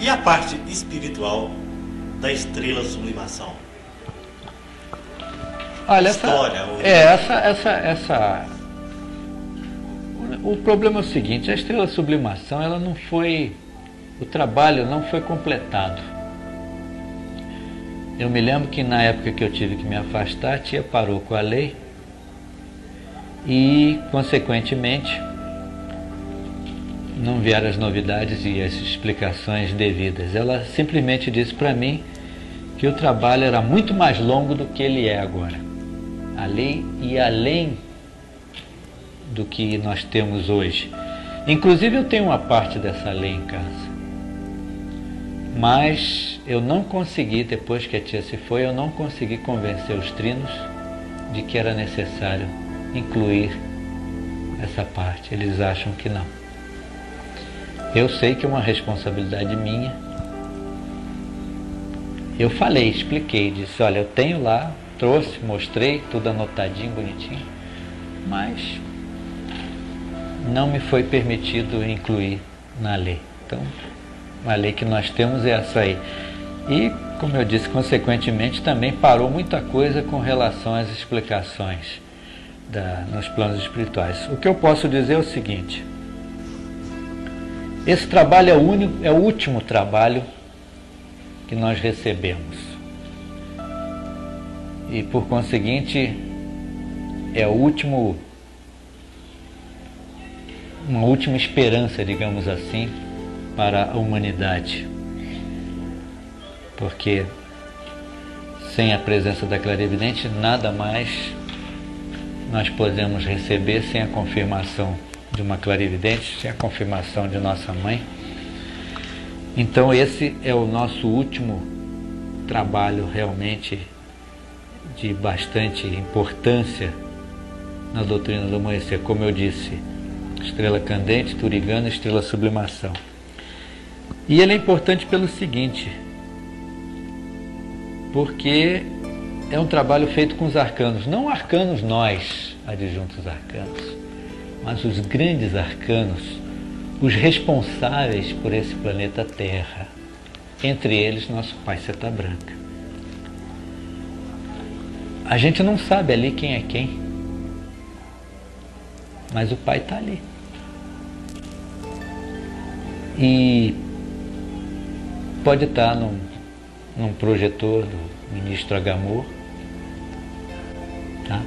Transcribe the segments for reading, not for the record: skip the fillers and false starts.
E a parte espiritual da estrela sublimação? Olha, História, o problema é o seguinte: a estrela sublimação, ela não foi, o trabalho não foi completado. Eu me lembro que na época que eu tive que me afastar, a tia parou com a lei e, consequentemente, não vieram as novidades e as explicações devidas. Ela simplesmente disse para mim que o trabalho era muito mais longo do que ele é agora. A lei ia além do que nós temos hoje. Inclusive eu tenho uma parte dessa lei em casa. Mas eu não consegui, depois que a tia se foi, eu não consegui convencer os trinos de que era necessário incluir essa parte. Eles acham que não. Eu sei que é uma responsabilidade minha. Eu falei, expliquei, disse, olha, eu tenho lá, trouxe, mostrei, tudo anotadinho, bonitinho, mas não me foi permitido incluir na lei. Então, a lei que nós temos é essa aí. E, como eu disse, consequentemente também parou muita coisa com relação às explicações nos planos espirituais. O que eu posso dizer é o seguinte: esse trabalho é o último trabalho que nós recebemos. E, por conseguinte, é uma última esperança, digamos assim, para a humanidade. Porque sem a presença da clarividente, nada mais nós podemos receber sem a confirmação de uma clarividente, sem a confirmação de nossa mãe. Então esse é o nosso último trabalho realmente de bastante importância na doutrina do amanhecer. Como eu disse, estrela candente, turigana, estrela sublimação. E ele é importante pelo seguinte, porque é um trabalho feito com os arcanos, não arcanos nós, adjuntos arcanos, mas os grandes arcanos, os responsáveis por esse planeta Terra, entre eles nosso Pai Seta Branca. A gente não sabe ali quem é quem, mas o Pai está ali. E pode estar num projetor do ministro Agamor, tá?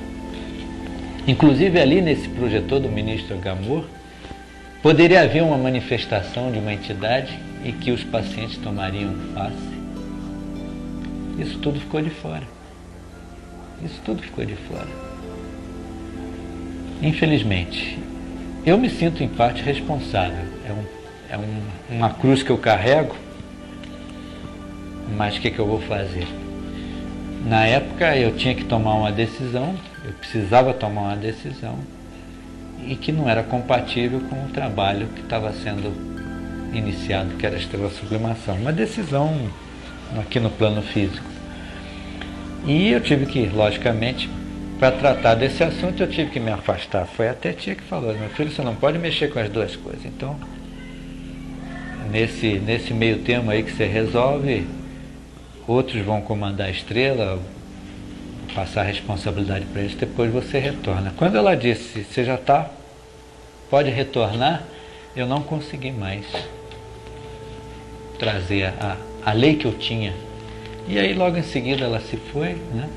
Inclusive ali nesse projetor do ministro Agamor poderia haver uma manifestação de uma entidade e que os pacientes tomariam face. Isso tudo ficou de fora. Isso tudo ficou de fora. Infelizmente, eu me sinto em parte responsável. Uma cruz que eu carrego, mas o que eu vou fazer? Na época eu tinha que tomar uma decisão, eu precisava tomar uma decisão e que não era compatível com o trabalho que estava sendo iniciado, que era a estrela sublimação. Uma decisão aqui no plano físico. E eu tive que, logicamente, para tratar desse assunto, eu tive que me afastar. Foi até a tia que falou, meu filho, você não pode mexer com as duas coisas. Então, nesse meio termo aí que você resolve, outros vão comandar a estrela, passar a responsabilidade para eles, depois você retorna. Quando ela disse, você já está, pode retornar, eu não consegui mais trazer a lei que eu tinha. E aí logo em seguida ela se foi, né?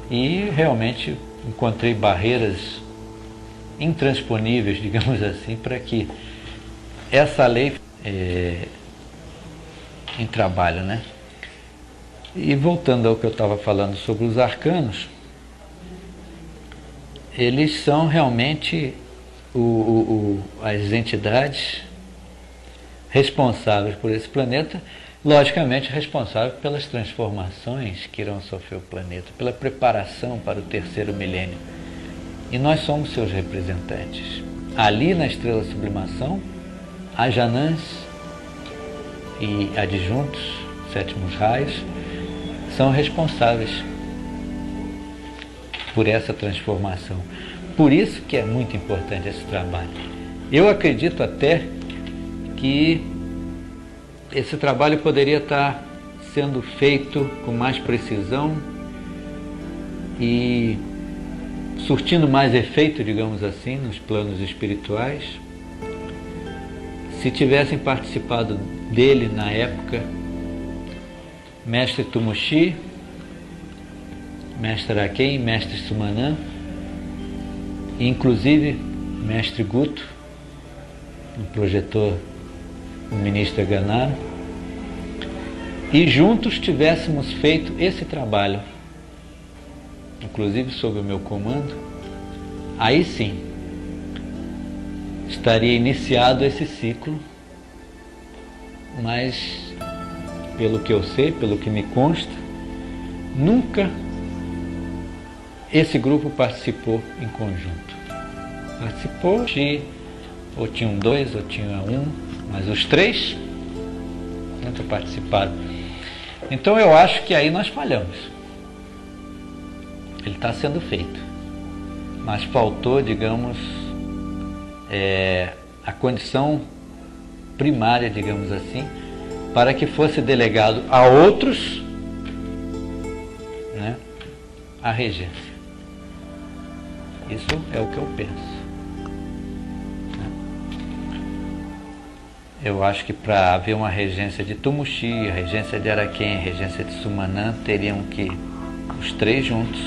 E realmente encontrei barreiras intransponíveis, digamos assim, para que essa lei em trabalho, né? E voltando ao que eu estava falando sobre os arcanos, eles são realmente as entidades responsáveis por esse planeta, logicamente responsáveis pelas transformações que irão sofrer o planeta, pela preparação para o terceiro milênio. E nós somos seus representantes. Ali na estrela sublimação, há Janãs e adjuntos, sétimos raios, são responsáveis por essa transformação. Por isso que é muito importante esse trabalho. Eu acredito até que esse trabalho poderia estar sendo feito com mais precisão e surtindo mais efeito, digamos assim, nos planos espirituais, se tivessem participado dele na época Mestre Tumushi, Mestre Aken, Mestre Sumanã, e inclusive Mestre Guto, o projetor, o ministro Ganara, e juntos tivéssemos feito esse trabalho, inclusive sob o meu comando, aí sim estaria iniciado esse ciclo, mas pelo que eu sei, pelo que me consta, nunca esse grupo participou em conjunto. Participou, ou tinham dois, ou tinha um, mas os três nunca participaram. Então eu acho que aí nós falhamos. Ele está sendo feito, mas faltou, digamos, a condição primária, digamos assim, para que fosse delegado a outros, né, a regência. Isso é o que eu penso. Eu acho que para haver uma regência de Tumushi, a regência de Araken, a regência de Sumanã, teriam que os três juntos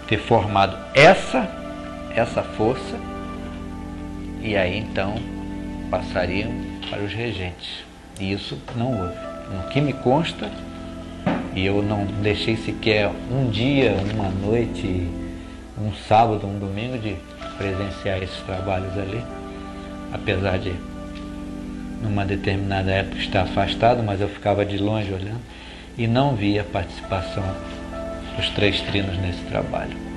ter formado essa força, e aí então passariam para os regentes. E isso não houve. No que me consta, e eu não deixei sequer um dia, uma noite, um sábado, um domingo de presenciar esses trabalhos ali, apesar de numa determinada época estar afastado, mas eu ficava de longe olhando e não via a participação dos três trinos nesse trabalho.